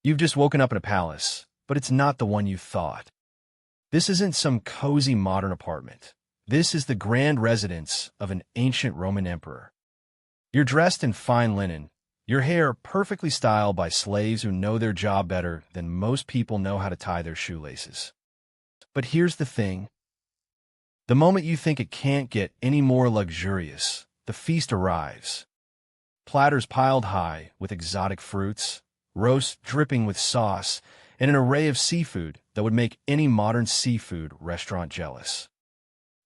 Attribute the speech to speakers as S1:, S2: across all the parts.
S1: You've just woken up in a palace, but it's not the one you thought. This isn't some cozy modern apartment. This is the grand residence of an ancient Roman emperor. You're dressed in fine linen, your hair perfectly styled by slaves who know their job better than most people know how to tie their shoelaces. But here's the thing. The moment you think it can't get any more luxurious, the feast arrives. Platters piled high with exotic fruits, roast dripping with sauce, and an array of seafood that would make any modern seafood restaurant jealous.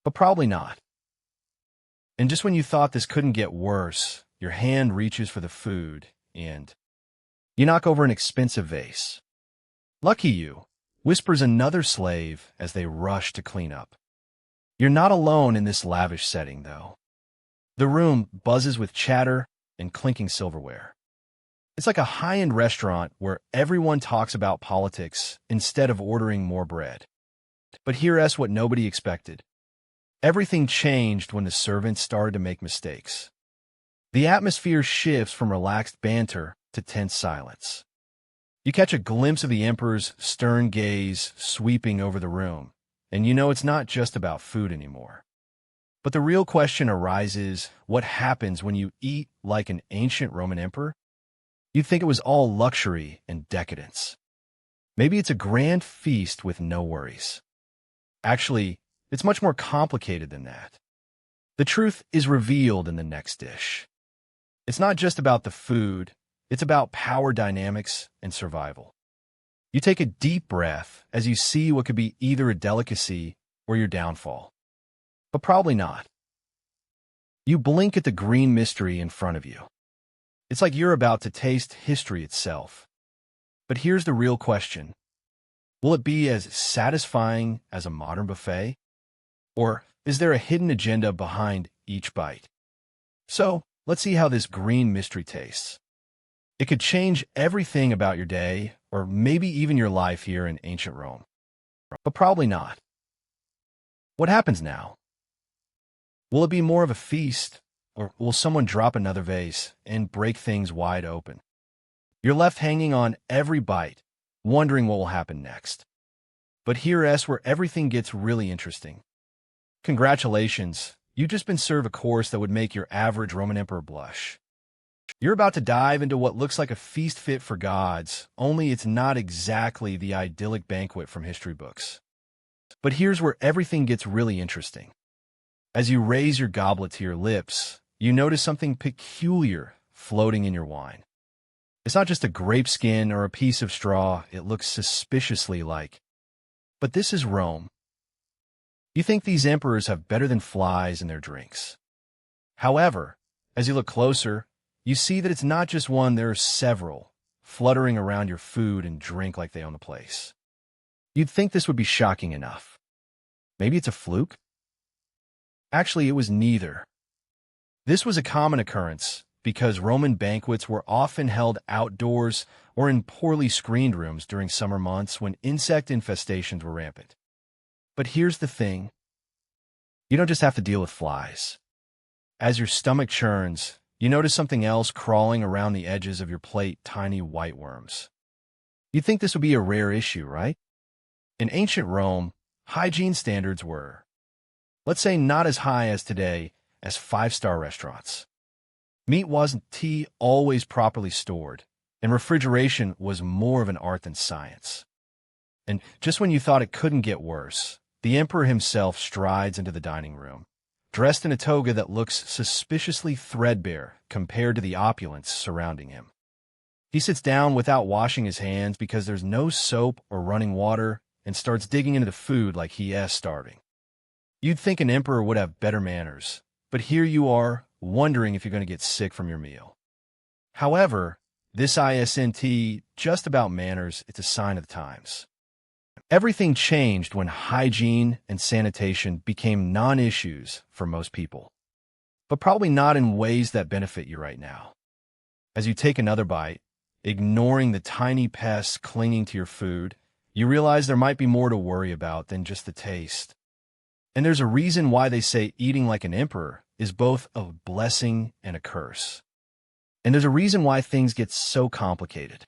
S1: But probably not. And just when you thought this couldn't get worse, your hand reaches for the food, and you knock over an expensive vase. "Lucky you," whispers another slave as they rush to clean up. You're not alone in this lavish setting, though. The room buzzes with chatter and clinking silverware. It's like a high-end restaurant where everyone talks about politics instead of ordering more bread. But here's what nobody expected. Everything changed when the servants started to make mistakes. The atmosphere shifts from relaxed banter to tense silence. You catch a glimpse of the emperor's stern gaze sweeping over the room, and you know it's not just about food anymore. But the real question arises, what happens when you eat like an ancient Roman emperor? You'd think it was all luxury and decadence. Maybe it's a grand feast with no worries. Actually, it's much more complicated than that. The truth is revealed in the next dish. It's not just about the food, it's about power dynamics and survival. You take a deep breath as you see what could be either a delicacy or your downfall. But probably not. You blink at the green mystery in front of you. It's like you're about to taste history itself. But here's the real question. Will it be as satisfying as a modern buffet? Or is there a hidden agenda behind each bite? So, let's see how this green mystery tastes. It could change everything about your day, or maybe even your life here in ancient Rome. But probably not. What happens now? Will it be more of a feast, or will someone drop another vase and break things wide open? You're left hanging on every bite, wondering what will happen next. But here's where everything gets really interesting. Congratulations, you've just been served a course that would make your average Roman emperor blush. You're about to dive into what looks like a feast fit for gods, only it's not exactly the idyllic banquet from history books. But here's where everything gets really interesting. As you raise your goblet to your lips, you notice something peculiar floating in your wine. It's not just a grape skin or a piece of straw, it looks suspiciously like. But this is Rome. You think these emperors have better than flies in their drinks. However, as you look closer, you see that it's not just one, there are several, fluttering around your food and drink like they own the place. You'd think this would be shocking enough. Maybe it's a fluke? Actually, it was neither. This was a common occurrence because Roman banquets were often held outdoors or in poorly screened rooms during summer months when insect infestations were rampant. But here's the thing. You don't just have to deal with flies. As your stomach churns, you notice something else crawling around the edges of your plate, tiny white worms. You'd think this would be a rare issue, right? In ancient Rome, hygiene standards were, let's say, not as high as today as five-star restaurants. Meat wasn't always properly stored, and refrigeration was more of an art than science. And just when you thought it couldn't get worse, the emperor himself strides into the dining room, dressed in a toga that looks suspiciously threadbare compared to the opulence surrounding him. He sits down without washing his hands because there's no soap or running water and starts digging into the food like he is starving. You'd think an emperor would have better manners, but here you are, wondering if you're going to get sick from your meal. However, this isn't just about manners, it's a sign of the times. Everything changed when hygiene and sanitation became non-issues for most people, but probably not in ways that benefit you right now. As you take another bite, ignoring the tiny pests clinging to your food, you realize there might be more to worry about than just the taste. And there's a reason why they say eating like an emperor is both a blessing and a curse. And there's a reason why things get so complicated.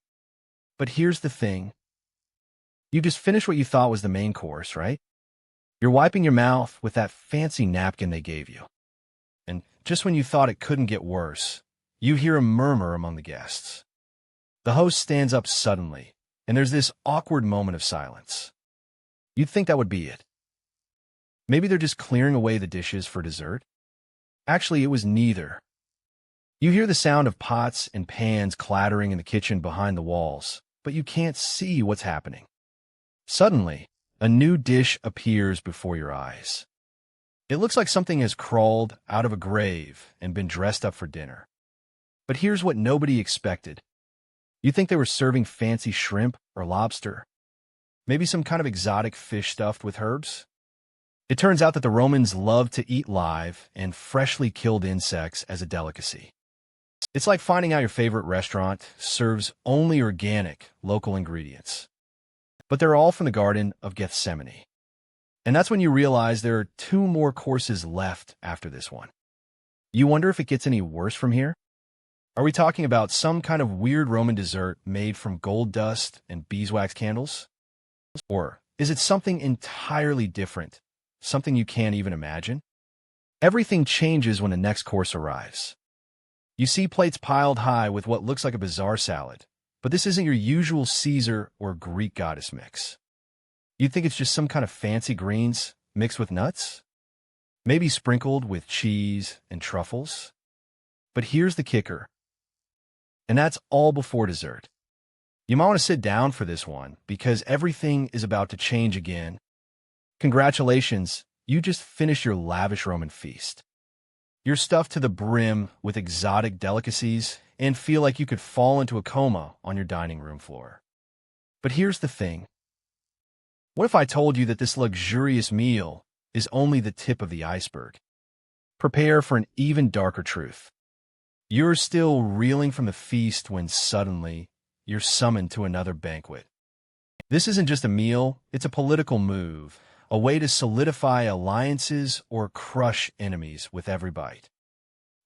S1: But here's the thing. You just finished what you thought was the main course, right? You're wiping your mouth with that fancy napkin they gave you. And just when you thought it couldn't get worse, you hear a murmur among the guests. The host stands up suddenly, and there's this awkward moment of silence. You'd think that would be it. Maybe they're just clearing away the dishes for dessert? Actually, it was neither. You hear the sound of pots and pans clattering in the kitchen behind the walls, but you can't see what's happening. Suddenly, a new dish appears before your eyes. It looks like something has crawled out of a grave and been dressed up for dinner. But here's what nobody expected. You think they were serving fancy shrimp or lobster? Maybe some kind of exotic fish stuffed with herbs? It turns out that the Romans loved to eat live and freshly killed insects as a delicacy. It's like finding out your favorite restaurant serves only organic, local ingredients. But they're all from the Garden of Gethsemane. And that's when you realize there are 2 more courses left after this one. You wonder if it gets any worse from here? Are we talking about some kind of weird Roman dessert made from gold dust and beeswax candles? Or is it something entirely different, something you can't even imagine? Everything changes when the next course arrives. You see plates piled high with what looks like a bizarre salad, but this isn't your usual Caesar or Greek goddess mix. You'd think it's just some kind of fancy greens mixed with nuts? Maybe sprinkled with cheese and truffles? But here's the kicker. And that's all before dessert. You might want to sit down for this one because everything is about to change again. Congratulations, you just finished your lavish Roman feast. You're stuffed to the brim with exotic delicacies and feel like you could fall into a coma on your dining room floor. But here's the thing. What if I told you that this luxurious meal is only the tip of the iceberg? Prepare for an even darker truth. You're still reeling from the feast when suddenly you're summoned to another banquet. This isn't just a meal, it's a political move, a way to solidify alliances or crush enemies with every bite.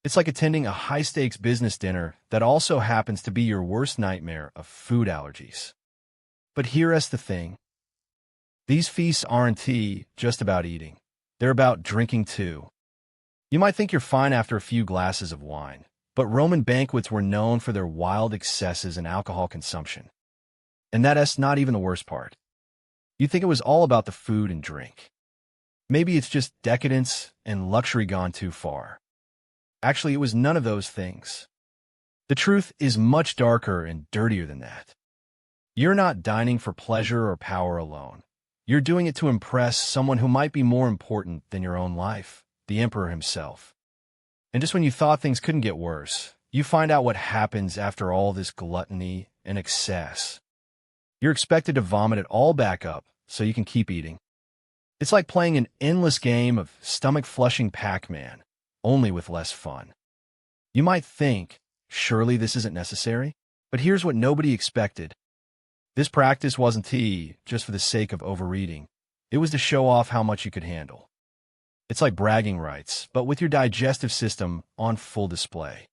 S1: It's like attending a high-stakes business dinner that also happens to be your worst nightmare of food allergies. But here's the thing. These feasts aren't just about eating. They're about drinking too. You might think you're fine after a few glasses of wine, but Roman banquets were known for their wild excesses in alcohol consumption. And that's not even the worst part. You think it was all about the food and drink. Maybe it's just decadence and luxury gone too far. Actually, it was none of those things. The truth is much darker and dirtier than that. You're not dining for pleasure or power alone. You're doing it to impress someone who might be more important than your own life, the emperor himself. And just when you thought things couldn't get worse, you find out what happens after all this gluttony and excess. You're expected to vomit it all back up so you can keep eating. It's like playing an endless game of stomach-flushing Pac-Man, only with less fun. You might think, surely this isn't necessary? But here's what nobody expected. This practice wasn't just for the sake of overeating. It was to show off how much you could handle. It's like bragging rights, but with your digestive system on full display.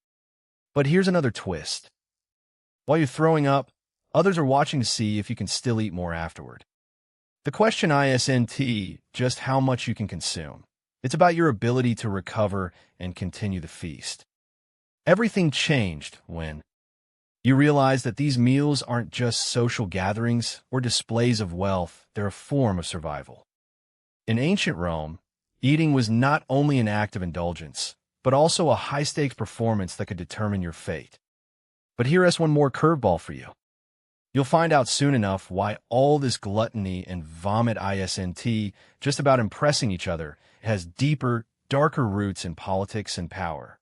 S1: But here's another twist. While you're throwing up, others are watching to see if you can still eat more afterward. The question isn't just how much you can consume. It's about your ability to recover and continue the feast. Everything changed when you realize that these meals aren't just social gatherings or displays of wealth, they're a form of survival. In ancient Rome, eating was not only an act of indulgence, but also a high-stakes performance that could determine your fate. But here's one more curveball for you. You'll find out soon enough why all this gluttony and vomit just about impressing each other has deeper, darker roots in politics and power.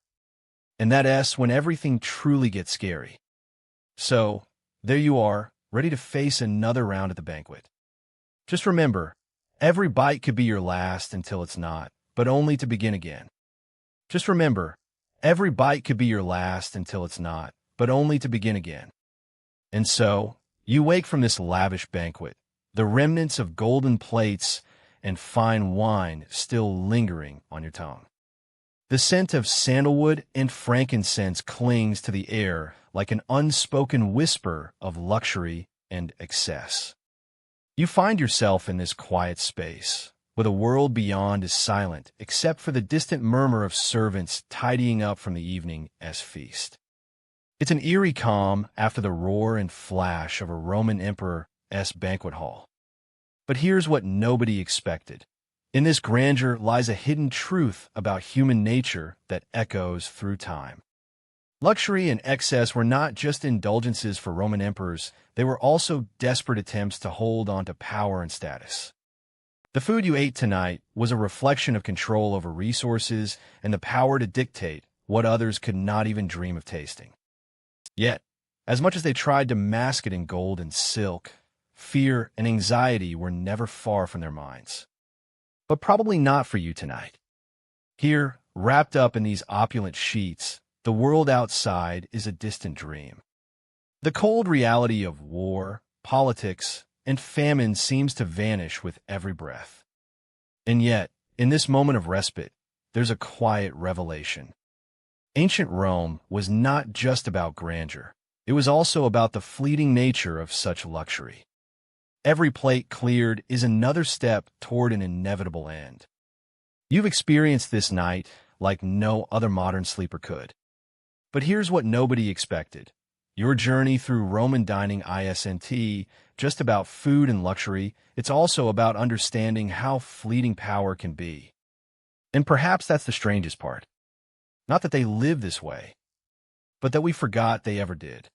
S1: And that's when everything truly gets scary. So, there you are, ready to face another round at the banquet. Just remember, every bite could be your last until it's not, but only to begin again. Just remember, every bite could be your last until it's not, but only to begin again. And so, you wake from this lavish banquet, the remnants of golden plates and fine wine still lingering on your tongue. The scent of sandalwood and frankincense clings to the air like an unspoken whisper of luxury and excess. You find yourself in this quiet space, where the world beyond is silent except for the distant murmur of servants tidying up from the evening's feast. It's an eerie calm after the roar and flash of a Roman emperor's banquet hall. But here's what nobody expected. In this grandeur lies a hidden truth about human nature that echoes through time. Luxury and excess were not just indulgences for Roman emperors, they were also desperate attempts to hold on to power and status. The food you ate tonight was a reflection of control over resources and the power to dictate what others could not even dream of tasting. Yet, as much as they tried to mask it in gold and silk, fear and anxiety were never far from their minds. But probably not for you tonight. Here, wrapped up in these opulent sheets, the world outside is a distant dream. The cold reality of war, politics, and famine seems to vanish with every breath. And yet, in this moment of respite, there's a quiet revelation. Ancient Rome was not just about grandeur. It was also about the fleeting nature of such luxury. Every plate cleared is another step toward an inevitable end. You've experienced this night like no other modern sleeper could. But here's what nobody expected. Your journey through Roman dining isn't just about food and luxury, it's also about understanding how fleeting power can be. And perhaps that's the strangest part. Not that they live this way, but that we forgot they ever did.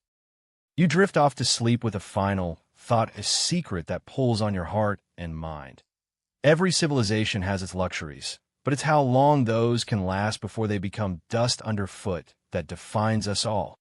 S1: You drift off to sleep with a final thought, a secret that pulls on your heart and mind. Every civilization has its luxuries, but it's how long those can last before they become dust underfoot that defines us all.